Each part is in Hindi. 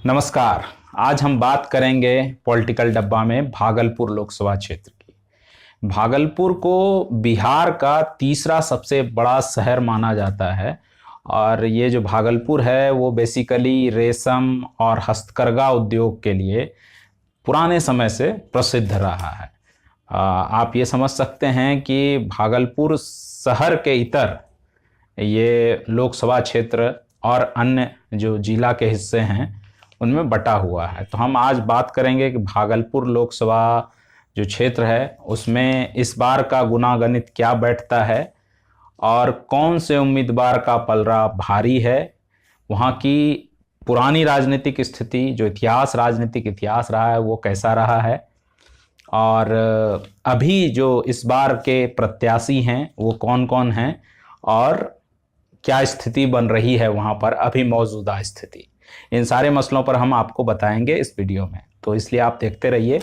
नमस्कार। आज हम बात करेंगे पॉलिटिकल डब्बा में भागलपुर लोकसभा क्षेत्र की। भागलपुर को बिहार का तीसरा सबसे बड़ा शहर माना जाता है और ये जो भागलपुर है वो बेसिकली रेशम और हस्तकरघा उद्योग के लिए पुराने समय से प्रसिद्ध रहा है। आप ये समझ सकते हैं कि भागलपुर शहर के इतर ये लोकसभा क्षेत्र और अन्य जो जिला के हिस्से हैं उनमें बटा हुआ है। तो हम आज बात करेंगे कि भागलपुर लोकसभा जो क्षेत्र है उसमें इस बार का गुनागणित क्या बैठता है और कौन से उम्मीदवार का पलड़ा भारी है, वहाँ की पुरानी राजनीतिक स्थिति जो राजनीतिक इतिहास रहा है वो कैसा रहा है और अभी जो इस बार के प्रत्याशी हैं वो कौन कौन हैं और क्या स्थिति बन रही है वहाँ पर अभी मौजूदा स्थिति। इन सारे मसलों पर हम आपको बताएंगे इस वीडियो में, तो इसलिए आप देखते रहिए।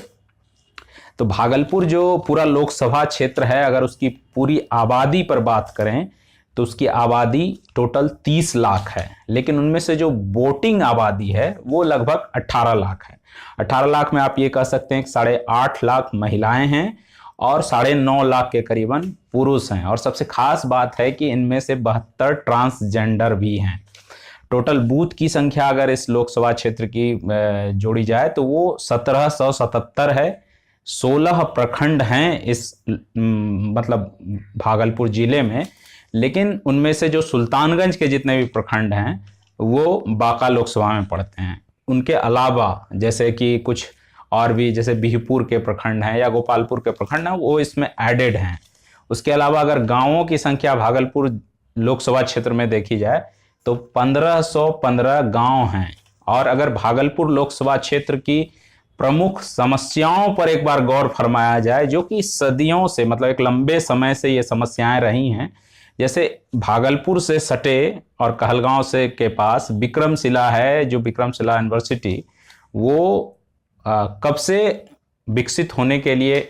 तो भागलपुर जो पूरा लोकसभा क्षेत्र है, अगर उसकी पूरी आबादी पर बात करें तो उसकी आबादी टोटल 30 लाख है, लेकिन उनमें से जो वोटिंग आबादी है वो लगभग 18 लाख है। 18 लाख में आप ये कह सकते हैं कि 8.5 लाख महिलाएं हैं और 9.5 लाख के करीबन पुरुष हैं। और सबसे खास बात है कि इनमें से 72 ट्रांसजेंडर भी हैं। टोटल बूथ की संख्या अगर इस लोकसभा क्षेत्र की जोड़ी जाए तो वो 1777 है। 16 प्रखंड हैं इस मतलब भागलपुर जिले में, लेकिन उनमें से जो सुल्तानगंज के जितने भी प्रखंड हैं वो बांका लोकसभा में पड़ते हैं। उनके अलावा जैसे कि कुछ और भी जैसे बिहपुर के प्रखंड हैं या गोपालपुर के प्रखंड हैं वो इसमें एडेड हैं। उसके अलावा अगर गांवों की संख्या भागलपुर लोकसभा क्षेत्र में देखी जाए तो 1515 गांव हैं। और अगर भागलपुर लोकसभा क्षेत्र की प्रमुख समस्याओं पर एक बार गौर फरमाया जाए जो कि सदियों से मतलब एक लंबे समय से ये समस्याएं रही हैं, जैसे भागलपुर से सटे और कहलगांव से के पास विक्रमशिला है, जो विक्रमशिला यूनिवर्सिटी वो कब से विकसित होने के लिए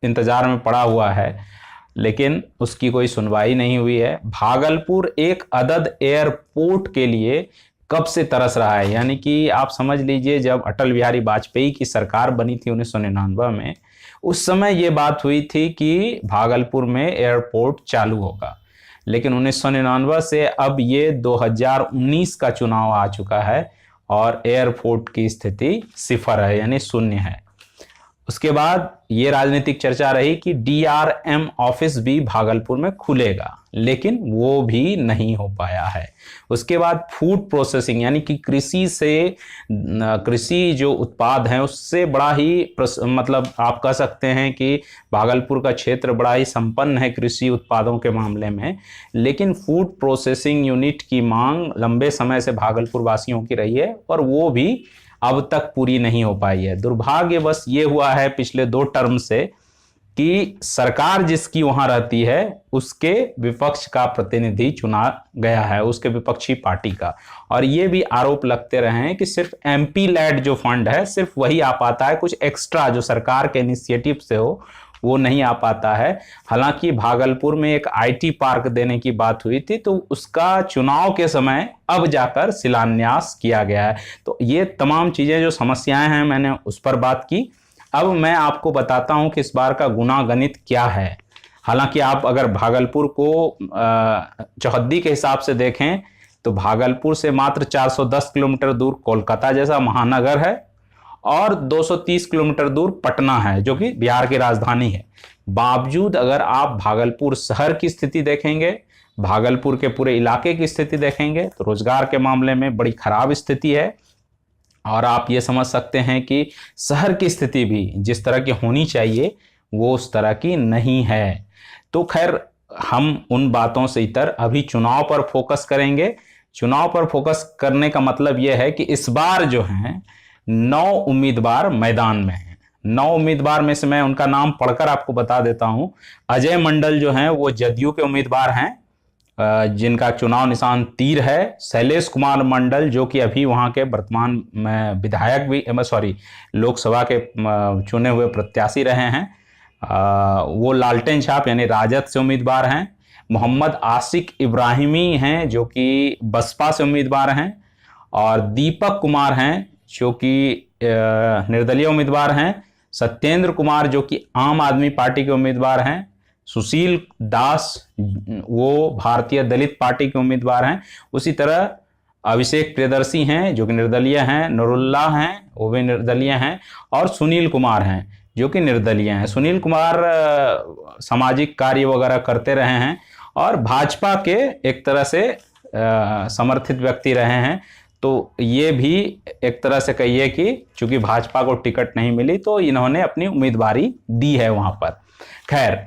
इंतजार में पड़ा हुआ है, लेकिन उसकी कोई सुनवाई नहीं हुई है। भागलपुर एक अदद एयरपोर्ट के लिए कब से तरस रहा है, यानी कि आप समझ लीजिए जब अटल बिहारी वाजपेयी की सरकार बनी थी 1999 में, उस समय ये बात हुई थी कि भागलपुर में एयरपोर्ट चालू होगा, लेकिन 1999 से अब ये 2019 का चुनाव आ चुका है और एयरपोर्ट की स्थिति सिफर है यानी शून्य है। उसके बाद ये राजनीतिक चर्चा रही कि DRM ऑफिस भी भागलपुर में खुलेगा, लेकिन वो भी नहीं हो पाया है। उसके बाद फूड प्रोसेसिंग यानी कि कृषि जो उत्पाद हैं उससे बड़ा ही मतलब आप कह सकते हैं कि भागलपुर का क्षेत्र बड़ा ही संपन्न है कृषि उत्पादों के मामले में, लेकिन फूड प्रोसेसिंग यूनिट की मांग लंबे समय से भागलपुर वासियों की रही है और वो भी अब तक पूरी नहीं हो पाई है। दुर्भाग्य बस ये हुआ है पिछले 2 टर्म से कि सरकार जिसकी वहां रहती है उसके विपक्ष का प्रतिनिधि चुना गया है, उसके विपक्षी पार्टी का, और ये भी आरोप लगते रहे हैं कि सिर्फ MP लैड जो फंड है सिर्फ वही आ पाता है, कुछ एक्स्ट्रा जो सरकार के इनिशिएटिव से हो वो नहीं आ पाता है। हालांकि भागलपुर में एक IT पार्क देने की बात हुई थी तो उसका चुनाव के समय अब जाकर शिलान्यास किया गया है। तो ये तमाम चीजें जो समस्याएं हैं मैंने उस पर बात की। अब मैं आपको बताता हूं कि इस बार का गुनागणित क्या है। हालांकि आप अगर भागलपुर को चौहद्दी के हिसाब से देखें तो भागलपुर से मात्र 410 किलोमीटर दूर कोलकाता जैसा महानगर है और 230 किलोमीटर दूर पटना है जो कि बिहार की राजधानी है। बावजूद अगर आप भागलपुर शहर की स्थिति देखेंगे, भागलपुर के पूरे इलाके की स्थिति देखेंगे तो रोजगार के मामले में बड़ी खराब स्थिति है और आप ये समझ सकते हैं कि शहर की स्थिति भी जिस तरह की होनी चाहिए वो उस तरह की नहीं है। तो खैर हम उन बातों से इतर अभी चुनाव पर फोकस करेंगे। चुनाव पर फोकस करने का मतलब यह है कि इस बार जो है 9 उम्मीदवार मैदान में हैं। 9 उम्मीदवार में से मैं उनका नाम पढ़कर आपको बता देता हूं। अजय मंडल जो हैं वो जदयू के उम्मीदवार हैं जिनका चुनाव निशान तीर है। शैलेश कुमार मंडल जो कि अभी वहां के वर्तमान में विधायक भी लोकसभा के चुने हुए प्रत्याशी रहे हैं, वो लालटेन छाप यानी राजद से उम्मीदवार हैं। मोहम्मद आशिक इब्राहिमी हैं जो कि बसपा से उम्मीदवार हैं और दीपक कुमार हैं जो कि निर्दलीय उम्मीदवार हैं, सत्येंद्र कुमार जो कि आम आदमी पार्टी के उम्मीदवार हैं, सुशील दास वो भारतीय दलित पार्टी के उम्मीदवार हैं, उसी तरह अभिषेक प्रियदर्शी हैं जो कि निर्दलीय हैं, नूरुल्लाह हैं वो भी निर्दलीय हैं, और सुनील कुमार हैं जो कि निर्दलीय हैं। सुनील कुमार सामाजिक कार्य वगैरह करते रहे हैं और भाजपा के एक तरह से समर्थित व्यक्ति रहे हैं। तो ये भी एक तरह से कहिए कि चूंकि भाजपा को टिकट नहीं मिली तो इन्होंने अपनी उम्मीदवारी दी है वहां पर। खैर,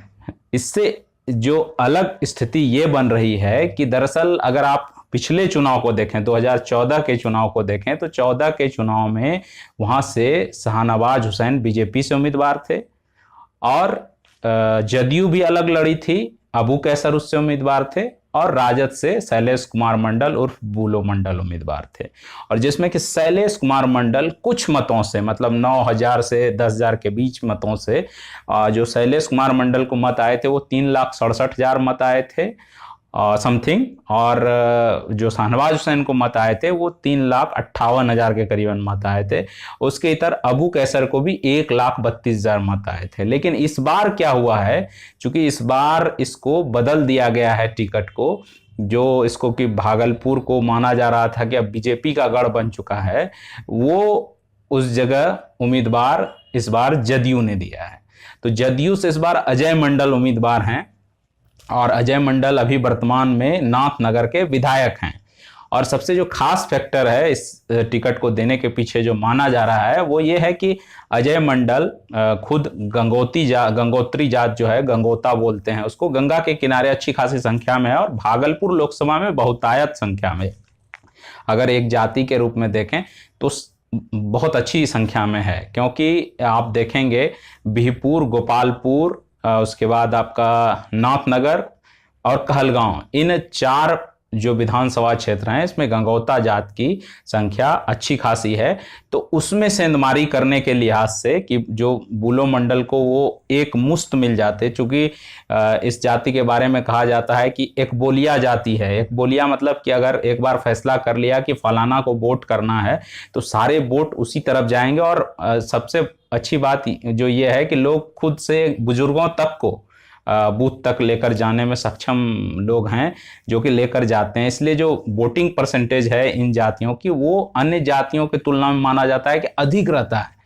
इससे जो अलग स्थिति ये बन रही है कि दरअसल अगर आप पिछले चुनाव को देखें, 2014 के चुनाव को देखें, तो 14 के चुनाव में वहां से शाहनवाज हुसैन बीजेपी से उम्मीदवार थे और जदयू भी अलग लड़ी थी, अबू कैसर उससे उम्मीदवार थे, और राजद से शैलेश कुमार मंडल उर्फ बुलो मंडल उम्मीदवार थे। और जिसमें कि शैलेश कुमार मंडल कुछ मतों से, मतलब 9,000 से 10,000 के बीच मतों से, जो शैलेश कुमार मंडल को मत आए थे वो 3,67,000 मत आए थे समथिंग, और जो शाहनवाज हुसैन को मत आए थे वो 3,58,000 के करीबन मत आए थे। उसके इतर अबू कैसर को भी 1,32,000 मत आए थे। लेकिन इस बार क्या हुआ है, चूंकि इस बार इसको बदल दिया गया है टिकट को, जो इसको कि भागलपुर को माना जा रहा था कि अब बीजेपी का गढ़ बन चुका है, वो उस जगह उम्मीदवार इस बार जदयू ने दिया है। तो जदयू से इस बार अजय मंडल उम्मीदवार हैं और अजय मंडल अभी वर्तमान में नाथनगर के विधायक हैं। और सबसे जो खास फैक्टर है इस टिकट को देने के पीछे जो माना जा रहा है वो ये है कि अजय मंडल खुद गंगोत्री जात जो है, गंगोता बोलते हैं उसको, गंगा के किनारे अच्छी खासी संख्या में है और भागलपुर लोकसभा में बहुतायत संख्या में, अगर एक जाति के रूप में देखें तो बहुत अच्छी संख्या में है। क्योंकि आप देखेंगे बिहपुर, गोपालपुर, उसके बाद आपका नाथनगर और कहलगांव, इन 4 जो विधानसभा क्षेत्र हैं इसमें गंगोता जात की संख्या अच्छी खासी है। तो उसमें सेंधमारी करने के लिहाज से कि जो बुलो मंडल को वो एक मुश्त मिल जाते, चूंकि इस जाति के बारे में कहा जाता है कि एक बोलिया जाति है। एक बोलिया मतलब कि अगर एक बार फैसला कर लिया कि फलाना को वोट करना है तो सारे वोट उसी तरफ जाएंगे। और सबसे अच्छी बात जो ये है कि लोग खुद से बुजुर्गों तक को बूथ तक लेकर जाने में सक्षम लोग हैं जो कि लेकर जाते हैं। इसलिए जो वोटिंग परसेंटेज है इन जातियों की वो अन्य जातियों की तुलना में माना जाता है कि अधिक रहता है।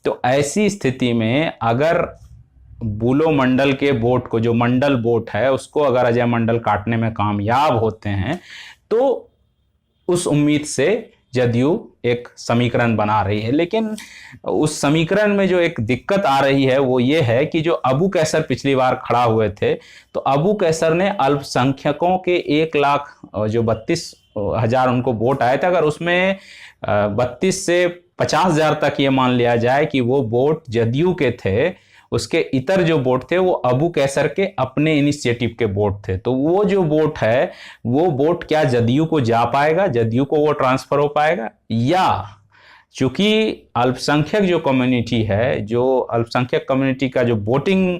तो ऐसी स्थिति में अगर बुलो मंडल के वोट को, जो मंडल वोट है उसको अगर अजय मंडल काटने में कामयाब होते हैं तो उस उम्मीद से जदयू एक समीकरण बना रही है। लेकिन उस समीकरण में जो एक दिक्कत आ रही है वो ये है कि जो अबू कैसर पिछली बार खड़ा हुए थे तो अबू कैसर ने अल्पसंख्यकों के 1,32,000 उनको वोट आए थे, अगर उसमें 32 से 50,000 तक ये मान लिया जाए कि वो वोट जदयू के थे, उसके इतर जो वोट थे वो अबू कैसर के अपने इनिशिएटिव के वोट थे। तो वो जो वोट है वो वोट क्या जदयू को जा पाएगा, जदयू को वो ट्रांसफर हो पाएगा, या चूंकि अल्पसंख्यक जो कम्युनिटी है, जो अल्पसंख्यक कम्युनिटी का जो वोटिंग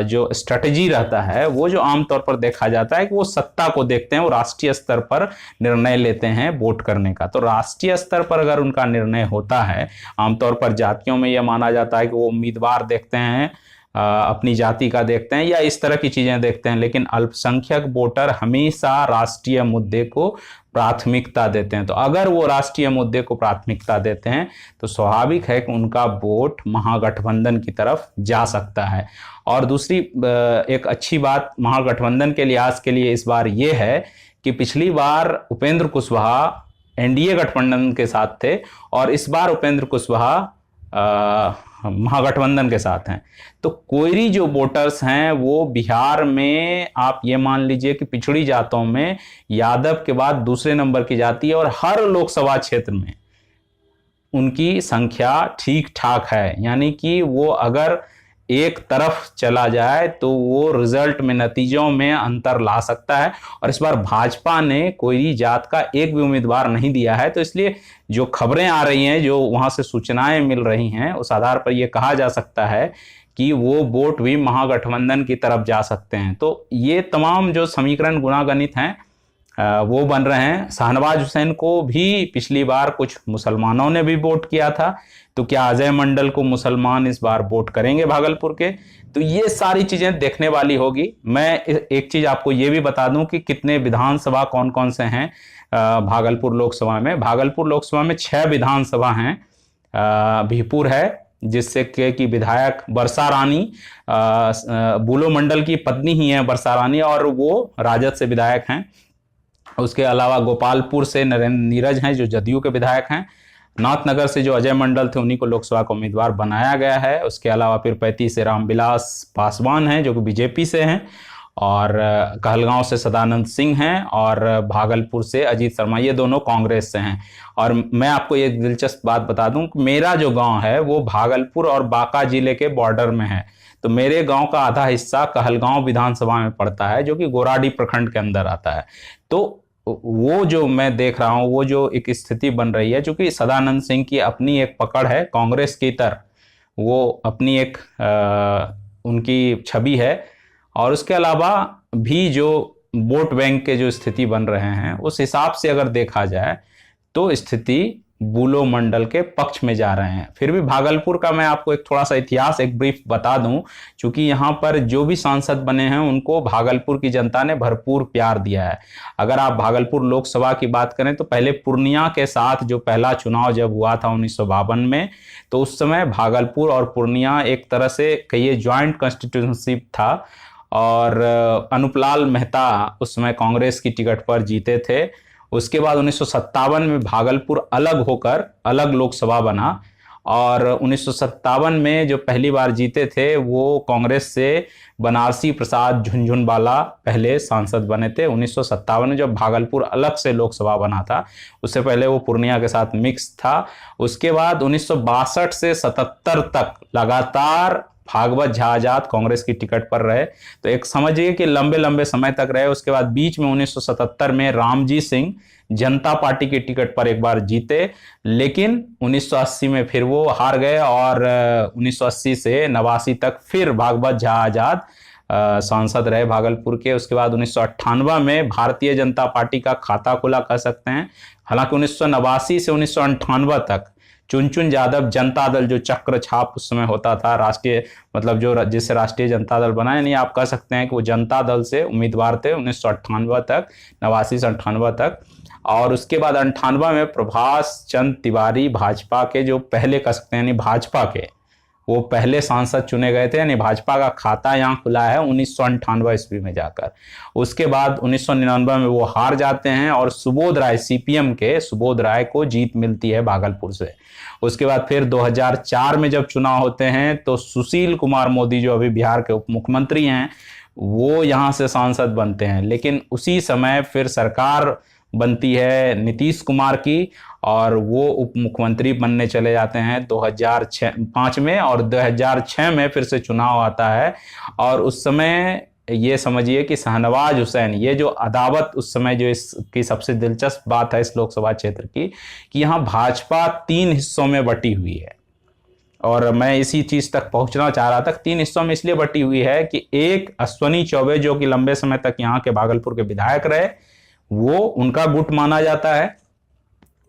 जो स्ट्रेटजी रहता है वो जो आमतौर पर देखा जाता है कि वो सत्ता को देखते हैं, वो राष्ट्रीय स्तर पर निर्णय लेते हैं वोट करने का। तो राष्ट्रीय स्तर पर अगर उनका निर्णय होता है, आमतौर पर जातियों में यह माना जाता है कि वो उम्मीदवार देखते हैं, अपनी जाति का देखते हैं या इस तरह की चीजें देखते हैं, लेकिन अल्पसंख्यक वोटर हमेशा राष्ट्रीय मुद्दे को प्राथमिकता देते हैं। तो अगर वो राष्ट्रीय मुद्दे को प्राथमिकता देते हैं तो स्वाभाविक है कि उनका वोट महागठबंधन की तरफ जा सकता है। और दूसरी एक अच्छी बात महागठबंधन के लिहाज के लिए इस बार ये है कि पिछली बार उपेंद्र कुशवाहा एनडीए गठबंधन के साथ थे और इस बार उपेंद्र कुशवाहा महागठबंधन के साथ हैं। तो कोयरी जो वोटर्स हैं वो बिहार में आप ये मान लीजिए कि पिछड़ी जातों में यादव के बाद दूसरे नंबर की जाति है और हर लोकसभा क्षेत्र में उनकी संख्या ठीक ठाक है। यानी कि वो अगर एक तरफ चला जाए तो वो रिजल्ट में, नतीजों में अंतर ला सकता है। और इस बार भाजपा ने कोयरी जात का एक भी उम्मीदवार नहीं दिया है। तो इसलिए जो खबरें आ रही हैं, जो वहां से सूचनाएं मिल रही हैं, उस आधार पर यह कहा जा सकता है कि वो वोट भी महागठबंधन की तरफ जा सकते हैं। तो ये तमाम जो समीकरण गुणागणित हैं वो बन रहे हैं। शाहनवाज हुसैन को भी पिछली बार कुछ मुसलमानों ने भी वोट किया था, तो क्या अजय मंडल को मुसलमान इस बार वोट करेंगे भागलपुर के? तो ये सारी चीजें देखने वाली होगी। मैं एक चीज आपको ये भी बता दूं कि कितने विधानसभा कौन कौन से हैं भागलपुर लोकसभा में। भागलपुर लोकसभा में 6 विधानसभा हैं। भीपुर है, जिससे कि विधायक बरसा रानी, बुलो मंडल की पत्नी ही है बरसा रानी, और वो राजद से विधायक हैं। उसके अलावा गोपालपुर से नरेंद्र नीरज हैं जो जदयू के विधायक हैं। नाथनगर से जो अजय मंडल थे उन्हीं को लोकसभा का उम्मीदवार बनाया गया है। उसके अलावा फिर 35 से रामविलास पासवान हैं जो कि बीजेपी से हैं, और कहलगांव से सदानंद सिंह हैं, और भागलपुर से अजीत शर्मा, ये दोनों कांग्रेस से हैं। और मैं आपको एक दिलचस्प बात बता दूं कि मेरा जो गांव है वो भागलपुर और बांका जिले के बॉर्डर में है। तो मेरे गांव का आधा हिस्सा कहलगांव विधानसभा में पड़ता है, जो कि गोराडी प्रखंड के अंदर आता है। तो वो जो मैं देख रहा हूं, वो जो एक स्थिति बन रही है, चूंकि सदानंद सिंह की अपनी एक पकड़ है कांग्रेस की तरह, वो अपनी एक उनकी छवि है, और उसके अलावा भी जो वोट बैंक के जो स्थिति बन रहे हैं, उस हिसाब से अगर देखा जाए तो स्थिति बुलो मंडल के पक्ष में जा रहे हैं। फिर भी भागलपुर का मैं आपको एक थोड़ा सा इतिहास, एक ब्रीफ बता दूं, क्योंकि यहाँ पर जो भी सांसद बने हैं उनको भागलपुर की जनता ने भरपूर प्यार दिया है। अगर आप भागलपुर लोकसभा की बात करें तो पहले पूर्णिया के साथ जो पहला चुनाव जब हुआ था 1952 में, तो उस समय भागलपुर और पूर्णिया एक तरह से कहिए ज्वाइंट कॉन्स्टिट्यूंसी था, और अनुपलाल मेहता उस समय कांग्रेस की टिकट पर जीते थे। उसके बाद 1957 में भागलपुर अलग होकर अलग लोकसभा बना, और 1957 में जो पहली बार जीते थे वो कांग्रेस से बनारसी प्रसाद झुनझुनवाला पहले सांसद बने थे 1957 में, जब भागलपुर अलग से लोकसभा बना था। उससे पहले वो पूर्णिया के साथ मिक्स था। उसके बाद 1962 से 77 तक लगातार भागवत झा आजाद कांग्रेस की टिकट पर रहे, तो एक समझिए कि लंबे लंबे समय तक रहे। उसके बाद बीच में 1977 में रामजी सिंह जनता पार्टी की टिकट पर एक बार जीते, लेकिन 1980 में फिर वो हार गए, और 1980 से 89 तक फिर भागवत झा आजाद सांसद रहे भागलपुर के। उसके बाद 1998 में भारतीय जनता पार्टी का खाता खुला कह सकते हैं। हालांकि 1989 से 1998 तक चुनचुन यादव जनता दल, जो चक्र छाप उस समय होता था राष्ट्रीय, मतलब जो जिससे राष्ट्रीय जनता दल बना है, नहीं आप कह सकते हैं कि वो जनता दल से उम्मीदवार थे 1998 तक, 89 से 98 तक। और उसके बाद 98 में प्रभास चंद्र तिवारी भाजपा के जो पहले कह सकते हैं, यानी भाजपा के वो पहले सांसद चुने गए थे, यानी भाजपा का खाता यहाँ खुला है 1998 ईस्वी में जाकर। उसके बाद 1999 में वो हार जाते हैं, और सुबोध राय, सीपीएम के सुबोध राय को जीत मिलती है भागलपुर से। उसके बाद फिर 2004 में जब चुनाव होते हैं तो सुशील कुमार मोदी, जो अभी बिहार के उप मुख्यमंत्री हैं, वो यहाँ से सांसद बनते हैं। लेकिन उसी समय फिर सरकार बनती है नीतीश कुमार की, और वो उप मुख्यमंत्री बनने चले जाते हैं 2005 में, और 2006 में फिर से चुनाव आता है। और उस समय ये समझिए कि शाहनवाज हुसैन, ये जो अदावत उस समय, जो इसकी सबसे दिलचस्प बात है इस लोकसभा क्षेत्र की, कि यहाँ भाजपा 3 हिस्सों में बटी हुई है। और मैं इसी चीज तक पहुंचना चाह रहा था। 3 हिस्सों में इसलिए बटी हुई है कि एक अश्वनी चौबे, जो कि लंबे समय तक यहाँ के भागलपुर के विधायक रहे, वो उनका गुट माना जाता है।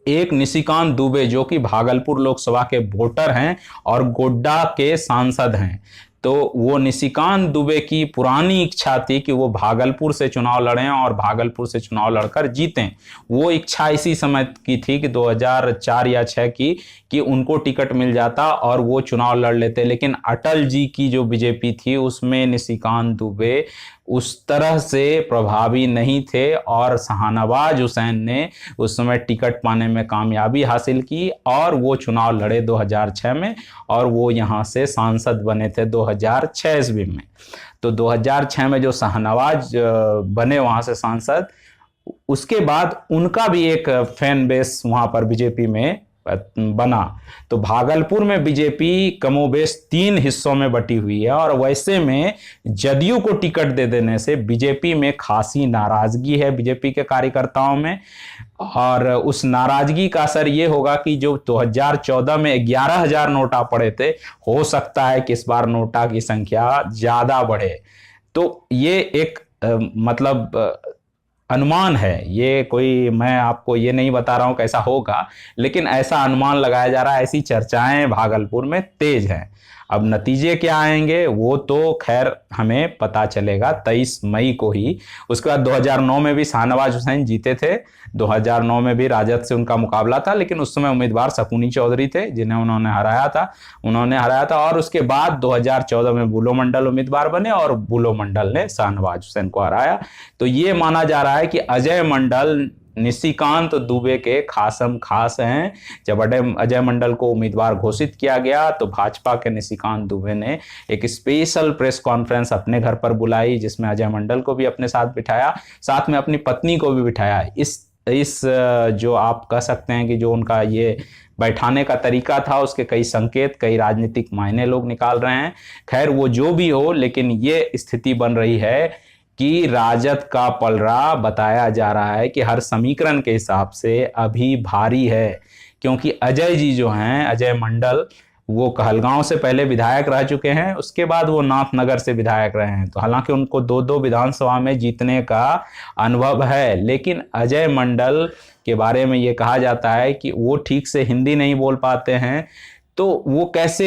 एक निशिकांत दुबे, जो कि भागलपुर लोकसभा के वोटर हैं और गोड्डा के सांसद हैं। तो वो निशिकांत दुबे की पुरानी इच्छा थी कि वो भागलपुर से चुनाव लड़ें और भागलपुर से चुनाव लड़कर जीतें। वो इच्छा इसी समय की थी कि 2004 या 6 की, कि उनको टिकट मिल जाता और वो चुनाव लड़ लेते। लेकिन अटल जी की जो बीजेपी थी उसमें निशिकांत दुबे उस तरह से प्रभावी नहीं थे, और शाहनवाज हुसैन ने उस समय टिकट पाने में कामयाबी हासिल की, और वो चुनाव लड़े 2006 में, और वो यहाँ से सांसद बने थे 2006 ईस्वी में। तो 2006 में जो शाहनवाज बने वहाँ से सांसद, उसके बाद उनका भी एक फैन बेस वहाँ पर बीजेपी में बना। तो भागलपुर में बीजेपी कमोबेश 3 हिस्सों में बटी हुई है, और वैसे में जदयू को टिकट दे देने से बीजेपी में खासी नाराजगी है बीजेपी के कार्यकर्ताओं में। और उस नाराजगी का असर ये होगा कि जो 2014 में 11,000 नोटा पड़े थे, हो सकता है कि इस बार नोटा की संख्या ज्यादा बढ़े। तो ये एक मतलब अनुमान है, ये कोई मैं आपको ये नहीं बता रहा हूं कैसा होगा, लेकिन ऐसा अनुमान लगाया जा रहा है, ऐसी चर्चाएं भागलपुर में तेज हैं। अब नतीजे क्या आएंगे वो तो खैर हमें पता चलेगा 23 मई को ही। उसके बाद 2009 में भी शाहनवाज हुसैन जीते थे, 2009 में भी राजद से उनका मुकाबला था, लेकिन उस समय उम्मीदवार शकुनी चौधरी थे जिन्हें उन्होंने हराया था। और उसके बाद 2014 में बुलो मंडल उम्मीदवार बने और बुलो मंडल ने शाहनवाज हुसैन को हराया। तो ये माना जा रहा है कि अजय मंडल निशिकांत दुबे के खासम खास हैं। जब अजय मंडल को उम्मीदवार घोषित किया गया तो भाजपा के निशिकांत दुबे ने एक स्पेशल प्रेस कॉन्फ्रेंस अपने घर पर बुलाई, जिसमें अजय मंडल को भी अपने साथ बिठाया, साथ में अपनी पत्नी को भी बिठाया। इस जो आप कह सकते हैं कि जो उनका ये बैठाने का तरीका था, उसके कई संकेत, कई राजनीतिक मायने लोग निकाल रहे हैं। खैर वो जो भी हो, लेकिन ये स्थिति बन रही है कि राजद का पलड़ा बताया जा रहा है कि हर समीकरण के हिसाब से अभी भारी है, क्योंकि अजय जी जो हैं, अजय मंडल, वो कहलगांव से पहले विधायक रह चुके हैं, उसके बाद वो नाथनगर से विधायक रहे हैं। तो हालांकि उनको दो विधानसभा में जीतने का अनुभव है, लेकिन अजय मंडल के बारे में ये कहा जाता है कि वो ठीक से हिंदी नहीं बोल पाते हैं, तो वो कैसे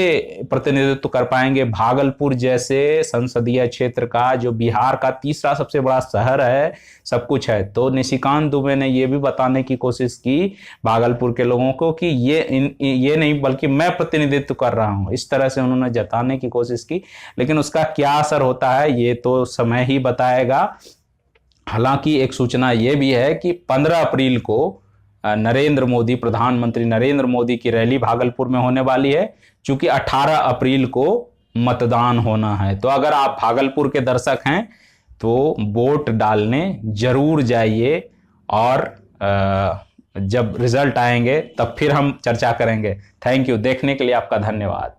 प्रतिनिधित्व कर पाएंगे भागलपुर जैसे संसदीय क्षेत्र का, जो बिहार का तीसरा सबसे बड़ा शहर है, सब कुछ है। तो निशिकांत दुबे ने ये भी बताने की कोशिश की भागलपुर के लोगों को कि ये नहीं बल्कि मैं प्रतिनिधित्व कर रहा हूं, इस तरह से उन्होंने जताने की कोशिश की। लेकिन उसका क्या असर होता है ये तो समय ही बताएगा। हालांकि एक सूचना ये भी है कि 15 अप्रैल को प्रधानमंत्री नरेंद्र मोदी की रैली भागलपुर में होने वाली है, क्योंकि 18 अप्रैल को मतदान होना है। तो अगर आप भागलपुर के दर्शक हैं तो वोट डालने जरूर जाइए, और जब रिजल्ट आएंगे तब फिर हम चर्चा करेंगे। थैंक यू, देखने के लिए आपका धन्यवाद।